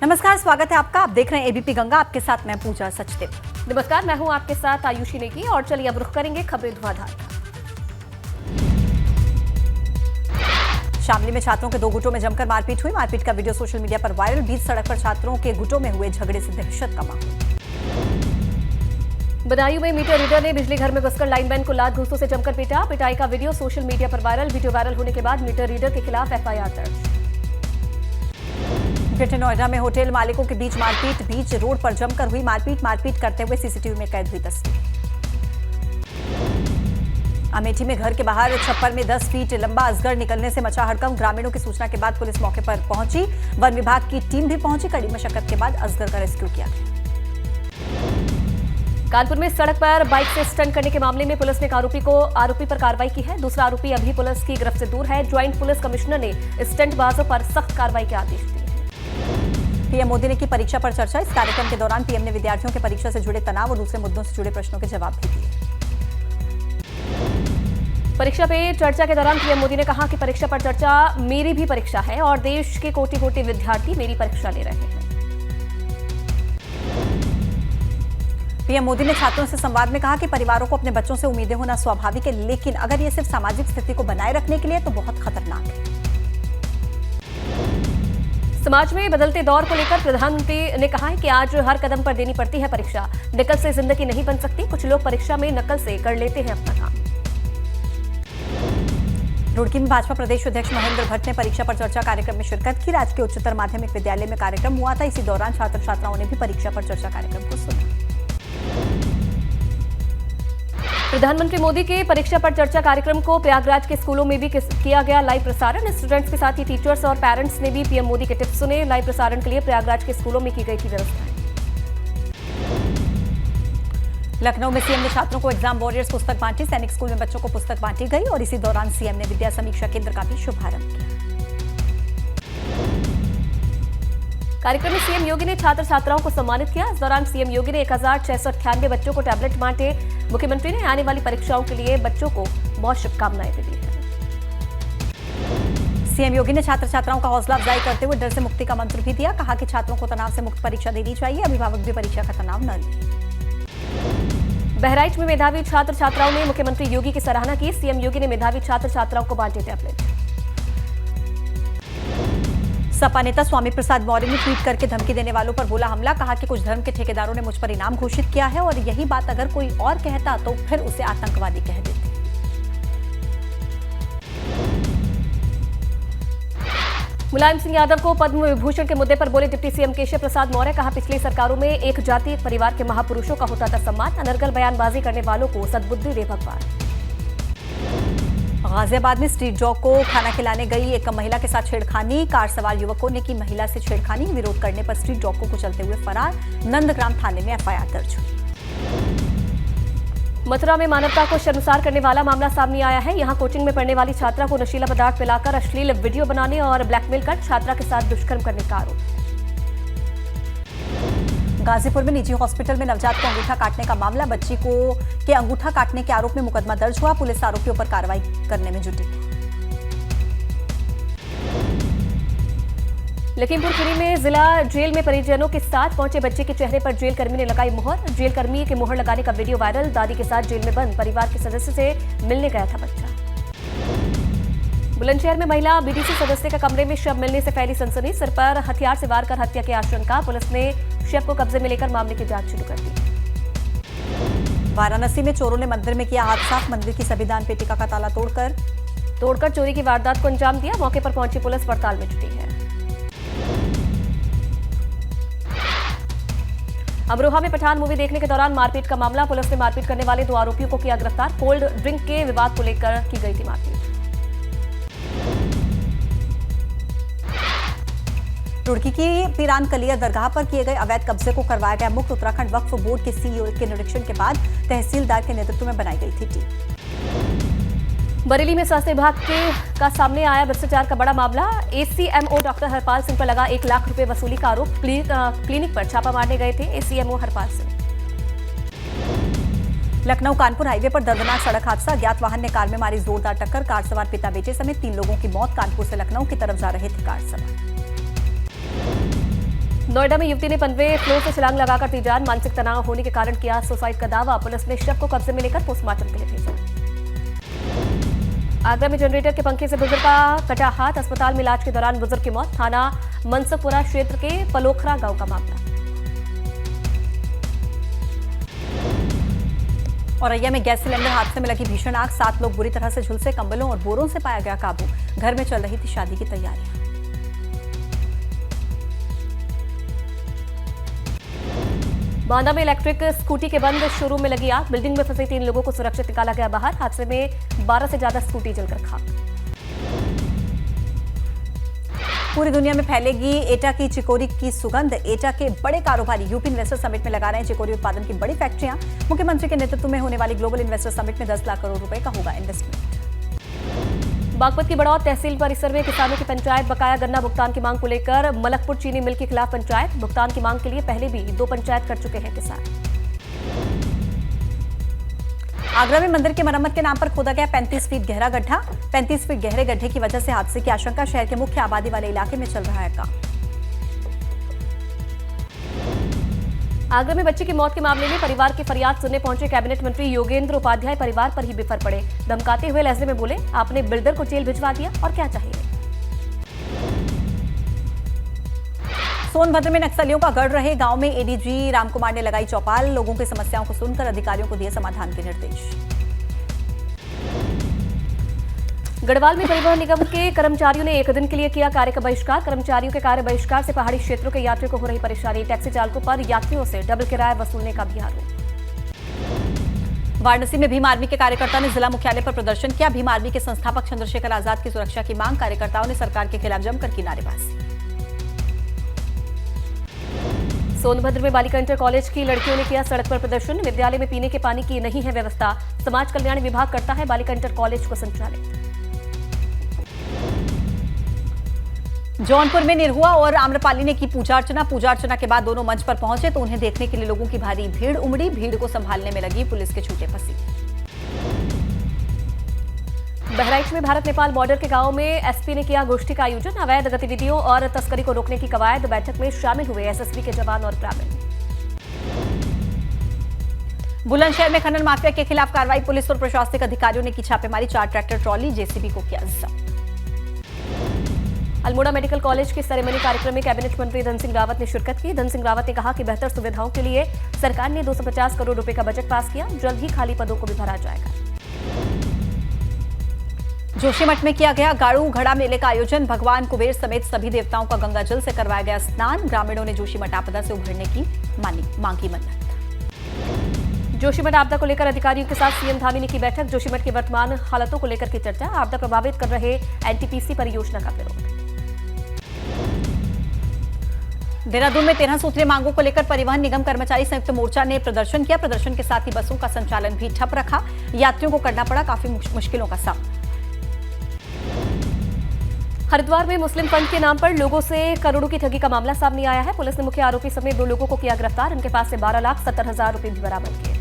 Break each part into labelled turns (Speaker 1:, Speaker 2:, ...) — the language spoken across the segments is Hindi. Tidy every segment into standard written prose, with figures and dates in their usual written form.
Speaker 1: नमस्कार, स्वागत है आपका। आप देख रहे हैं एबीपी गंगा, आपके साथ मैं पूजा सचदेव।
Speaker 2: नमस्कार, मैं हूं आपके साथ आयुषी नेगी और चलिए अब रुख करेंगे खबरें धुआंधार।
Speaker 1: शामली में छात्रों के दो गुटों में जमकर मारपीट हुई। मारपीट का वीडियो सोशल मीडिया पर वायरल। बीच सड़क पर छात्रों के गुटों में हुए झगड़े से दहशत का माहौल।
Speaker 2: बदायूं में मीटर रीडर ने बिजली घर में घुसकर लाइनमैन को लात घूंसों से जमकर पीटा। पिटाई का वीडियो सोशल मीडिया पर वायरल। वीडियो वायरल होने के बाद मीटर रीडर के खिलाफ एफआईआर दर्ज। ग्रेटर नोएडा में होटल मालिकों के बीच मारपीट। बीच रोड पर जमकर हुई मारपीट करते हुए सीसीटीवी में कैद हुई तस्वीर। अमेठी में घर के बाहर छप्पर में 10 फीट लंबा अजगर निकलने से मचा हड़कंप। ग्रामीणों की सूचना के बाद पुलिस मौके पर पहुंची। वन विभाग की टीम भी पहुंची। कड़ी मशक्कत के बाद अजगर का रेस्क्यू किया गया। कानपुर में सड़क पर बाइक से स्टंट करने के मामले में पुलिस ने आरोपी पर कार्रवाई की है। दूसरा आरोपी अभी पुलिस की गिरफ्त से दूर है। ज्वाइंट पुलिस कमिश्नर ने स्टंटबाजों पर सख्त कार्रवाई के आदेश दिए।
Speaker 1: पीएम मोदी ने की परीक्षा पर चर्चा। इस कार्यक्रम के दौरान पीएम ने विद्यार्थियों के परीक्षा से जुड़े तनाव और दूसरे मुद्दों से जुड़े प्रश्नों के जवाब भी दिए।
Speaker 2: परीक्षा पे चर्चा के दौरान पीएम मोदी ने कहा कि परीक्षा पर चर्चा मेरी भी परीक्षा है और देश के कोटि-कोटि विद्यार्थी मेरी परीक्षा ले रहे हैं।
Speaker 1: पीएम मोदी ने छात्रों से संवाद में कहा कि परिवारों को अपने बच्चों से उम्मीदें होना स्वाभाविक है, लेकिन अगर ये सिर्फ सामाजिक स्थिति को बनाए रखने के लिए तो बहुत खतरनाक है।
Speaker 2: समाज में बदलते दौर को लेकर प्रधानमंत्री ने कहा है कि आज हर कदम पर देनी पड़ती है परीक्षा। नकल से जिंदगी नहीं बन सकती। कुछ लोग परीक्षा में नकल से कर लेते हैं अपना काम।
Speaker 1: रुड़की में भाजपा प्रदेश अध्यक्ष महेंद्र भट्ट ने परीक्षा पर चर्चा कार्यक्रम में शिरकत की। राजकीय उच्चतर माध्यमिक विद्यालय में कार्यक्रम हुआ था। इसी दौरान छात्र छात्राओं ने भी परीक्षा पर चर्चा कार्यक्रम को सुना।
Speaker 2: प्रधानमंत्री मोदी के परीक्षा पर चर्चा कार्यक्रम को प्रयागराज के स्कूलों में भी किया गया लाइव प्रसारण। स्टूडेंट्स के साथ ही टीचर्स और पेरेंट्स ने भी पीएम मोदी के टिप्स सुने। लाइव प्रसारण के लिए प्रयागराज के स्कूलों में की गई थी व्यवस्था।
Speaker 1: लखनऊ में सीएम ने छात्रों को एग्जाम वॉरियर्स पुस्तक बांटी। सैनिक स्कूल में बच्चों को पुस्तक बांटी गई और इसी दौरान सीएम ने विद्या समीक्षा केंद्र का भी शुभारंभ किया।
Speaker 2: कार्यक्रम में सीएम योगी ने छात्र छात्राओं को सम्मानित किया। इस दौरान सीएम योगी ने 1698 बच्चों को टैबलेट बांटे। मुख्यमंत्री ने आने वाली परीक्षाओं के लिए बच्चों को बहुत शुभकामनाएं भी दी हैं।
Speaker 1: सीएम योगी ने छात्र छात्राओं का हौसला अफजाई करते हुए डर से मुक्ति का मंत्र भी दिया। कहा कि छात्रों को तनाव से मुक्त परीक्षा देनी चाहिए। अभिभावक भी परीक्षा का तनाव न लें।
Speaker 2: बहराइच में मेधावी छात्र छात्राओं ने मुख्यमंत्री योगी की सराहना की। सीएम योगी ने मेधावी छात्र छात्राओं को बांटे टैबलेट।
Speaker 1: सपा नेता स्वामी प्रसाद मौर्य ने ट्वीट करके धमकी देने वालों पर बोला हमला। कहा कि कुछ धर्म के ठेकेदारों ने मुझ पर इनाम घोषित किया है और यही बात अगर कोई और कहता तो फिर उसे आतंकवादी कह देते।
Speaker 2: मुलायम सिंह यादव को पद्म विभूषण के मुद्दे पर बोले डिप्टी सीएम केशव प्रसाद मौर्य। कहा पिछली सरकारों में एक जाति एक परिवार के महापुरुषों का होता था सम्मान। अनर्गल बयानबाजी करने वालों को सद्बुद्धि दे भगवान।
Speaker 1: गाजियाबाद में स्ट्रीट डॉग को खाना खिलाने गई एक महिला के साथ छेड़खानी। कार सवार युवकों ने की महिला से छेड़खानी। विरोध करने पर स्ट्रीट डॉग को कुचलते हुए फरार। नंदग्राम थाने में एफआईआर दर्ज हुई।
Speaker 2: मथुरा में मानवता को शर्मसार करने वाला मामला सामने आया है। यहां कोचिंग में पढ़ने वाली छात्रा को नशीला पदार्थ पिलाकर अश्लील वीडियो बनाने और ब्लैकमेल कर छात्रा के साथ दुष्कर्म करने का आरोप।
Speaker 1: गाजीपुर में निजी हॉस्पिटल में नवजात को अंगूठा काटने का मामला। बच्ची के अंगूठा काटने के आरोप में मुकदमा दर्ज हुआ। पुलिस आरोपियों पर कार्रवाई करने में जुटी। लखीमपुर खीरी में जिला जेल में परिजनों के साथ पहुंचे बच्चे के चेहरे पर जेल कर्मी ने लगाई मुहर। जेल कर्मी के मुहर लगाने का वीडियो वायरल। दादी के साथ जेल में बंद परिवार के सदस्य से मिलने गया था बच्चा। बुलंदशहर में महिला बीडीसी सदस्य का कमरे में शव मिलने से फैली सनसनी। सिर पर हथियार से वार कर हत्या की आशंका। पुलिस ने शव को कब्जे में लेकर मामले की जांच शुरू कर दी। वाराणसी में चोरों ने मंदिर में किया हादसा। मंदिर की सभी दान पेटिका का ताला तोड़कर चोरी की वारदात को अंजाम दिया। मौके पर पहुंची पुलिस पड़ताल में जुटी है। अमरोहा में पठान मूवी देखने के दौरान मारपीट का मामला। पुलिस ने मारपीट करने वाले 2 आरोपियों को किया गिरफ्तार। कोल्ड ड्रिंक के विवाद को लेकर की गई थी मारपीट। रुड़की की पीरान कलिया दरगाह पर किए गए अवैध कब्जे को करवाया गया मुक्त। उत्तराखंड वक्फ बोर्ड के सीईओ के निरीक्षण के बाद तहसीलदार के नेतृत्व में बनाई गई थी टीम। बरेली में स्वास्थ्य विभाग का सामने आया भ्रष्टाचार का बड़ा मामला। एसीएमओ डॉक्टर हरपाल सिंह पर लगा 1 लाख रुपए वसूली का आरोप। क्लिनिक पर छापा मारने गए थे एसीएमओ हरपाल सिंह। लखनऊ कानपुर हाईवे पर दर्दनाक सड़क हादसा। अज्ञात वाहन ने कार में मारी जोरदार टक्कर। कार सवार पिता बेटे समेत 3 लोगों की मौत। कानपुर से लखनऊ की तरफ जा रहे थे कार सवार। नोएडा में युवती ने 15वें फ्लोर से छलांग लगाकर दी जान। मानसिक तनाव होने के कारण किया सुसाइड का दावा। पुलिस ने शव को कब्जे में लेकर पोस्टमार्टम के लिए भेजा। आगरा में जनरेटर के पंखे से बुजुर्ग का कटा हाथ। अस्पताल में इलाज के दौरान बुजुर्ग की मौत। थाना मनसुखपुरा क्षेत्र के पलोखरा गांव का मामला।
Speaker 3: औरैया में गैस सिलेंडर हादसे में लगी भीषण आग। 7 लोग बुरी तरह से झुलसे। कंबलों और बोरों से पाया गया काबू। घर में चल रही थी शादी की तैयारियां।
Speaker 1: बांदा में इलेक्ट्रिक स्कूटी के बंद शोरूम में लगी आग। बिल्डिंग में फंसे 3 लोगों को सुरक्षित निकाला गया बाहर। हादसे में 12 से ज्यादा स्कूटी जलकर खाक।
Speaker 3: पूरी दुनिया में फैलेगी एटा की चिकोरी की सुगंध। एटा के बड़े कारोबारी यूपी इन्वेस्टर समिट में लगा रहे हैं चिकोरी उत्पादन की बड़ी फैक्ट्रियां। मुख्यमंत्री के नेतृत्व में होने वाली ग्लोबल इन्वेस्टर समिट में 10 लाख करोड़ रुपए का होगा इन्वेस्टमेंट।
Speaker 1: बागपत की बड़ौत तहसील परिसर में किसानों की पंचायत। बकाया गन्ना भुगतान की मांग को लेकर मलकपुर चीनी मिल के खिलाफ पंचायत। भुगतान की मांग के लिए पहले भी 2 पंचायत कर चुके हैं किसान।
Speaker 3: आगरा में मंदिर की मरम्मत के नाम पर खोदा गया 35 फीट गहरा गड्ढा। 35 फीट गहरे गड्ढे की वजह से हादसे की आशंका। शहर के मुख्य आबादी वाले इलाके में चल रहा है काम।
Speaker 1: आगरा में बच्चे की मौत के मामले में परिवार की फरियाद सुनने पहुंचे कैबिनेट मंत्री योगेंद्र उपाध्याय परिवार पर ही बिफर पड़े। धमकाते हुए लहजे में बोले, आपने बिल्डर को जेल भिजवा दिया और क्या चाहिए।
Speaker 3: सोनभद्र में नक्सलियों का गढ़ रहे गांव में एडीजी रामकुमार ने लगाई चौपाल। लोगों की समस्याओं को सुनकर अधिकारियों को दिए समाधान के निर्देश।
Speaker 1: गढ़वाल में परिवहन निगम के कर्मचारियों ने 1 दिन के लिए किया कार्य का बहिष्कार। कर्मचारियों के कार्य बहिष्कार से पहाड़ी क्षेत्रों के यात्रियों को हो रही परेशानी। टैक्सी चालकों पर यात्रियों से डबल किराया वसूलने का भी आरोप।
Speaker 3: वाराणसी में भीम आर्मी के कार्यकर्ता ने जिला मुख्यालय पर प्रदर्शन किया। भीम आर्मी के संस्थापक चंद्रशेखर आजाद की सुरक्षा की मांग। कार्यकर्ताओं ने सरकार के खिलाफ जमकर की नारेबाजी।
Speaker 1: सोनभद्र में बालिका इंटर कॉलेज की लड़कियों ने किया सड़क पर प्रदर्शन। विद्यालय में पीने के पानी की नहीं है व्यवस्था। समाज कल्याण विभाग करता है बालिका इंटर कॉलेज को संचालित।
Speaker 3: जौनपुर में निरहुआ और आम्रपाली ने की पूजा अर्चना के बाद दोनों मंच पर पहुंचे तो उन्हें देखने के लिए लोगों की भारी भीड़ उमड़ी। भीड़ को संभालने में लगी पुलिस के छूटे पसीने।
Speaker 1: बहराइच में भारत नेपाल बॉर्डर के गांव में एसपी ने किया गोष्ठी का आयोजन। अवैध गतिविधियों और तस्करी को रोकने की कवायद। बैठक में शामिल हुए एसएसबी के जवान और ग्रामीण।
Speaker 3: बुलंदशहर में खनन माफिया के खिलाफ कार्रवाई। पुलिस और प्रशासनिक अधिकारियों ने की छापेमारी। 4 ट्रैक्टर ट्रॉली जेसीबी को किया जब्त।
Speaker 1: अल्मोड़ा मेडिकल कॉलेज के सेरेमनी कार्यक्रम में कैबिनेट मंत्री धन सिंह रावत ने शिरकत की। धन सिंह रावत ने कहा कि बेहतर सुविधाओं के लिए सरकार ने 250 करोड़ रुपए का बजट पास किया। जल्द ही खाली पदों को भी भरा जाएगा।
Speaker 3: जोशीमठ में किया गया गाड़ू घड़ा मेले का आयोजन। भगवान कुबेर समेत सभी देवताओं का गंगा जल से करवाया गया स्नान। ग्रामीणों ने जोशीमठ आपदा से उभरने की मांगी मन्नत। जोशीमठ आपदा को लेकर अधिकारियों के साथ सीएम धामी ने की बैठक। जोशीमठ की वर्तमान हालतों को लेकर की चर्चा। आपदा प्रभावित कर रहे एनटीपीसी परियोजना का विरोध। देहरादून में 13 सूत्रीय मांगों को लेकर परिवहन निगम कर्मचारी संयुक्त मोर्चा ने प्रदर्शन किया। प्रदर्शन के साथ ही बसों का संचालन भी ठप रखा। यात्रियों को करना पड़ा काफी मुश्किलों का सामना।
Speaker 1: हरिद्वार में मुस्लिम फंड के नाम पर लोगों से करोड़ों की ठगी का मामला सामने आया है। पुलिस ने मुख्य आरोपी समेत 2 लोगों को किया गिरफ्तार। इनके पास से 12,70,000 रुपए भी बरामद किए।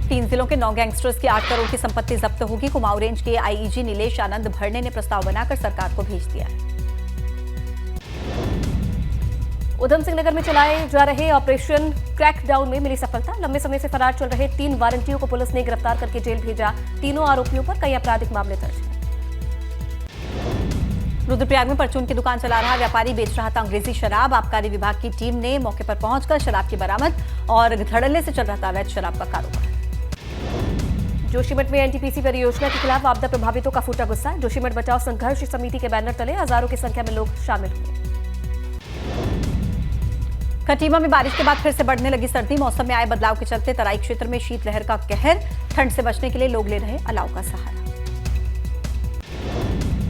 Speaker 3: 3 जिलों के 9 गैंगस्टर्स की 8 करोड़ की संपत्ति जब्त होगी। कुमाऊं रेंज के आईईजी नीलेश आनंद भरने ने प्रस्ताव बनाकर सरकार को भेज दिया है।
Speaker 1: उधम सिंह नगर में चलाए जा रहे ऑपरेशन क्रैकडाउन में मिली सफलता। लंबे समय से फरार चल रहे 3 वारंटियों को पुलिस ने गिरफ्तार करके जेल भेजा। तीनों आरोपियों पर कई आपराधिक मामले दर्ज हैं।
Speaker 3: रुद्रप्रयाग में परचून की दुकान चला रहा व्यापारी बेच रहा था अंग्रेजी शराब। आबकारी विभाग की टीम ने मौके पर पहुंचकर शराब की बरामद और धड़ल्ले से चल रहा था अवैध शराब का कारोबार।
Speaker 1: जोशीमठ में एनटीपीसी परियोजना के खिलाफ आपदा प्रभावितों का फूटा गुस्सा। जोशीमठ बचाओ संघर्ष समिति के बैनर तले हजारों की संख्या में लोग शामिल हुए।
Speaker 3: खटीमा में बारिश के बाद फिर से बढ़ने लगी सर्दी। मौसम में आए बदलाव के चलते तराई क्षेत्र में शीतलहर का कहर। ठंड से बचने के लिए लोग ले रहे अलाव का सहारा।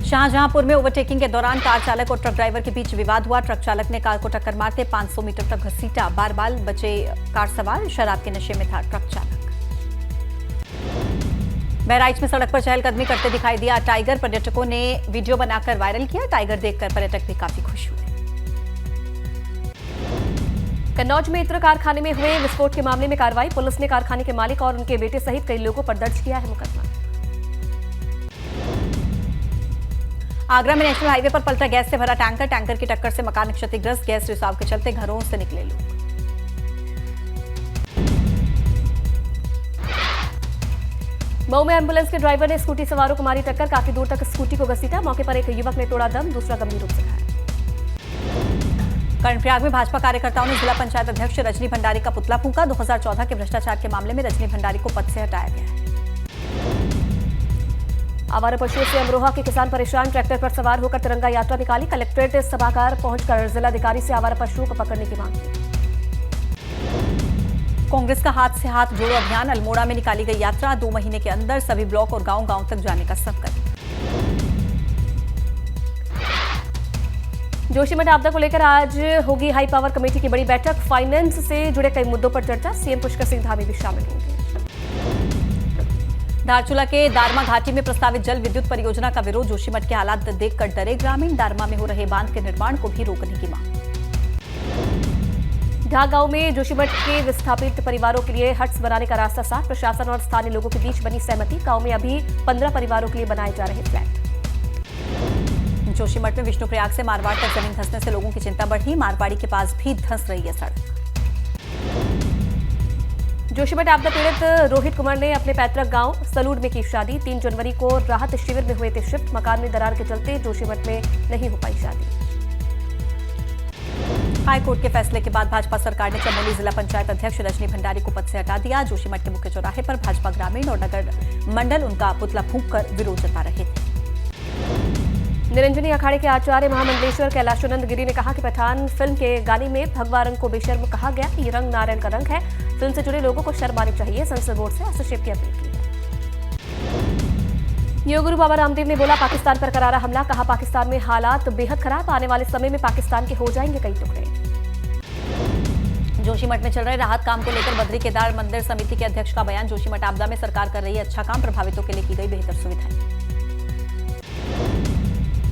Speaker 3: शाहजहांपुर में ओवरटेकिंग के दौरान कार चालक और ट्रक ड्राइवर के बीच विवाद हुआ। ट्रक चालक ने कार को टक्कर मारते 500 मीटर तक घसीटा। बार-बार बचे कार सवार। शराब के नशे में था ट्रक चालक। बहराइच में सड़क पर चहलकदमी करते दिखाई दिया टाइगर। पर्यटकों ने वीडियो बनाकर वायरल किया। टाइगर देखकर पर्यटक भी काफी खुश हुए।
Speaker 1: कन्नौज में इत्र कारखाने में हुए विस्फोट के मामले में कार्रवाई। पुलिस ने कारखाने के मालिक और उनके बेटे सहित कई लोगों पर दर्ज किया है मुकदमा।
Speaker 3: आगरा में नेशनल हाईवे पर पलटा गैस से भरा टैंकर, टैंकर की टक्कर से मकान क्षतिग्रस्त, गैस रिसाव के चलते घरों से निकले लोग।
Speaker 1: मऊ में एम्बुलेंस के ड्राइवर ने स्कूटी सवारों को मारी टक्कर, काफी दूर तक स्कूटी को घसीटा, मौके पर एक युवक ने तोड़ा दम, दूसरा गंभीर रूप से घायल।
Speaker 3: कर्णप्रयाग में भाजपा कार्यकर्ताओं ने जिला पंचायत अध्यक्ष रजनी भंडारी का पुतला फूंका। 2014 के भ्रष्टाचार के मामले में रजनी भंडारी को पद से हटाया गया है।
Speaker 1: आवारा पशुओं से अमरोहा के किसान परेशान, ट्रैक्टर पर सवार होकर तिरंगा यात्रा निकाली, कलेक्ट्रेट सभागार पहुंचकर जिलाधिकारी से आवारा पशुओं को पकड़ने की मांग की।
Speaker 3: कांग्रेस का हाथ से हाथ जोड़ो अभियान, अल्मोड़ा में निकाली गई यात्रा, 2 महीने के अंदर सभी ब्लॉक और गांव-गांव तक जाने का संकल्प।
Speaker 1: जोशीमठ आपदा को लेकर आज होगी हाई पावर कमेटी की बड़ी बैठक, फाइनेंस से जुड़े कई मुद्दों पर चर्चा, सीएम पुष्कर सिंह धामी भी शामिल होंगे।
Speaker 3: धारचूला के दारमा घाटी में प्रस्तावित जल विद्युत परियोजना का विरोध, जोशीमठ के हालात देखकर डरे ग्रामीण, दारमा में हो रहे बांध के निर्माण को भी रोकने की मांग।
Speaker 1: ढाक गांव में जोशीमठ के विस्थापित परिवारों के लिए हट्स बनाने का रास्ता साफ, प्रशासन और स्थानीय लोगों के बीच बनी सहमति, गांव में अभी 15 परिवारों के लिए बनाए जा रहे फ्लैट।
Speaker 3: जोशीमठ में विष्णुप्रयाग से मारवाड़ तक जमीन धंसने से लोगों की चिंता बढ़ी, मारवाड़ी के पास भी धंस रही है सड़क।
Speaker 1: जोशीमठ आपदा पीड़ित रोहित कुमार ने अपने पैतृक गांव सलूड में की शादी, 3 जनवरी को राहत शिविर में हुए थे शिफ्ट, मकान में दरार के चलते जोशीमठ में नहीं हो पाई शादी।
Speaker 3: हाईकोर्ट के फैसले के बाद भाजपा सरकार ने चमोली जिला पंचायत अध्यक्ष रजनी भंडारी को पद से हटा दिया। जोशीमठ के मुख्य चौराहे पर भाजपा ग्रामीण और नगर मंडल उनका पुतला फूंककर विरोध जता रहे थे।
Speaker 1: निरंजनी अखाड़े के आचार्य महामंडलेश्वर कैलाशानंद गिरी ने कहा कि पठान फिल्म के गाने में भगवा रंग को बेशर्म कहा गया, ये रंग नारायण का रंग है, फिल्म से जुड़े लोगों को शर्म आनी चाहिए, संसद बोर्ड से हस्तक्षेप की अपील की है। योग गुरु बाबा रामदेव ने बोला पाकिस्तान पर करारा हमला, कहा पाकिस्तान में हालात बेहद खराब, आने वाले समय में पाकिस्तान के हो जाएंगे कई टुकड़े।
Speaker 3: जोशीमठ में चल रहे राहत काम को लेकर बद्री केदार मंदिर समिति के अध्यक्ष का बयान, जोशीमठ आपदा में सरकार कर रही है अच्छा काम, प्रभावितों के लिए की गई बेहतर सुविधाएं।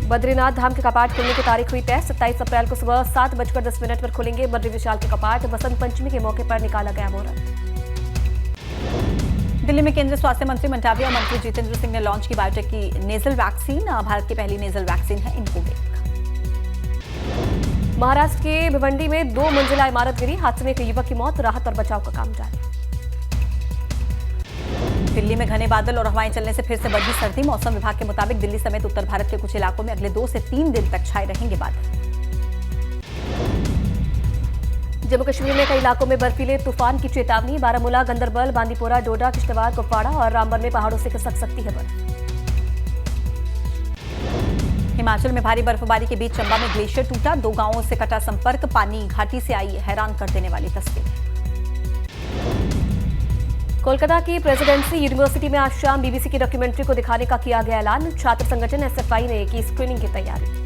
Speaker 1: बद्रीनाथ धाम के कपाट खुलने की तारीख हुई तय, 27 अप्रैल को सुबह 7:10 पर खुलेंगे बद्री विशाल के कपाट, बसंत पंचमी के मौके पर निकाला गया मुहूर्त।
Speaker 3: दिल्ली में केंद्रीय स्वास्थ्य मंत्री मंडाविया और मंत्री जितेंद्र सिंह ने लॉन्च की बायोटेक की नेजल वैक्सीन, भारत की पहली नेजल वैक्सीन है इनकोवेक।
Speaker 1: महाराष्ट्र के भिवंडी में 2 मंजिला इमारत गिरी, हादसे में एक युवक की मौत, राहत और बचाव का काम जारी।
Speaker 3: दिल्ली में घने बादल और हवाएं चलने से फिर से बढ़ी सर्दी, मौसम विभाग के मुताबिक दिल्ली समेत उत्तर भारत के कुछ इलाकों में अगले 2 से 3 दिन तक छाए रहेंगे बादल। जम्मू कश्मीर में कई इलाकों में बर्फीले तूफान की चेतावनी, बारामूला, गंदरबल, बांदीपोरा, डोडा, किश्तवाड़, कुपवाड़ा और रामबन में पहाड़ों से खिसक सकती है बर्फ। हिमाचल में भारी बर्फबारी के बीच चंबा में ग्लेशियर टूटा, 2 गांवों से कटा संपर्क, पानी घाटी से आई हैरान कर देने वाली तस्वीर। कोलकाता की प्रेसिडेंसी यूनिवर्सिटी में आज शाम बीबीसी की डॉक्यूमेंट्री को दिखाने का किया गया ऐलान, छात्र संगठन एसएफआई ने की स्क्रीनिंग की तैयारी।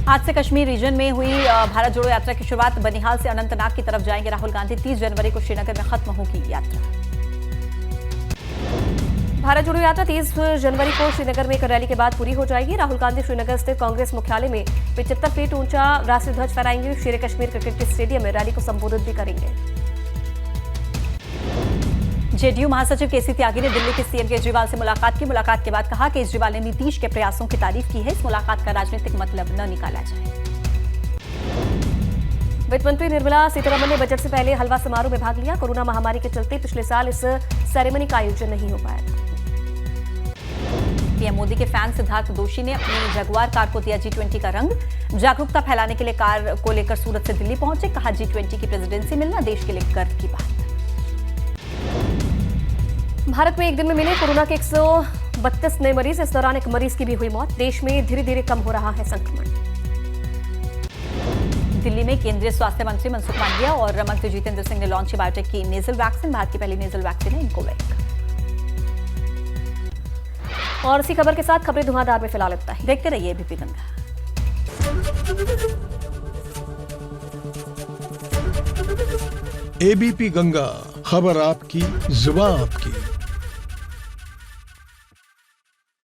Speaker 3: आज से कश्मीर रीजन में हुई भारत जोड़ो यात्रा की शुरुआत, बनिहाल से अनंतनाग की तरफ जाएंगे राहुल गांधी, 30 जनवरी को श्रीनगर में खत्म होगी यात्रा। भारत जोड़ो यात्रा 30 जनवरी को श्रीनगर में एक रैली के बाद पूरी हो जाएगी। राहुल गांधी श्रीनगर स्थित कांग्रेस मुख्यालय में 75 फीट ऊंचा राष्ट्रीय ध्वज फहराएंगे, शेर कश्मीर क्रिकेट स्टेडियम में रैली को संबोधित भी करेंगे। जेडीयू महासचिव केसी त्यागी ने दिल्ली के सीएम केजरीवाल से मुलाकात की, मुलाकात के बाद कहा केजरीवाल ने नीतीश के प्रयासों की तारीफ की है, इस मुलाकात का राजनीतिक मतलब न निकाला जाए। वित्त मंत्री निर्मला सीतारमण ने बजट से पहले हलवा समारोह में भाग लिया, कोरोना महामारी के चलते पिछले साल इस सेरेमनी का आयोजन नहीं हो पाया था। पीएम मोदी के फैन सिद्धार्थ दोषी ने अपनी जगुआर कार को दिया G20 का रंग, जागरूकता फैलाने के लिए कार को लेकर सूरत से दिल्ली पहुंचे, कहा G20 की प्रेसिडेंसी मिलना देश के लिए गर्व की बात। भारत में एक दिन में मिले कोरोना के 132 नए मरीज, इस दौरान एक मरीज की भी हुई मौत, देश में धीरे धीरे कम हो रहा है संक्रमण। दिल्ली में केंद्रीय स्वास्थ्य मंत्री मनसुख मांडविया और मंत्री जितेंद्र सिंह ने लॉन्च की बायोटेक की नेजल वैक्सीन, भारत की पहली नेजल वैक्सीन है इनकोवेक। और इसी खबर के साथ खबरें धुआंधार में फिलहाल इतना ही, देखते रहिए एबीपी गंगा।
Speaker 4: एबीपी गंगा, खबर आपकी, जुबान आपकी।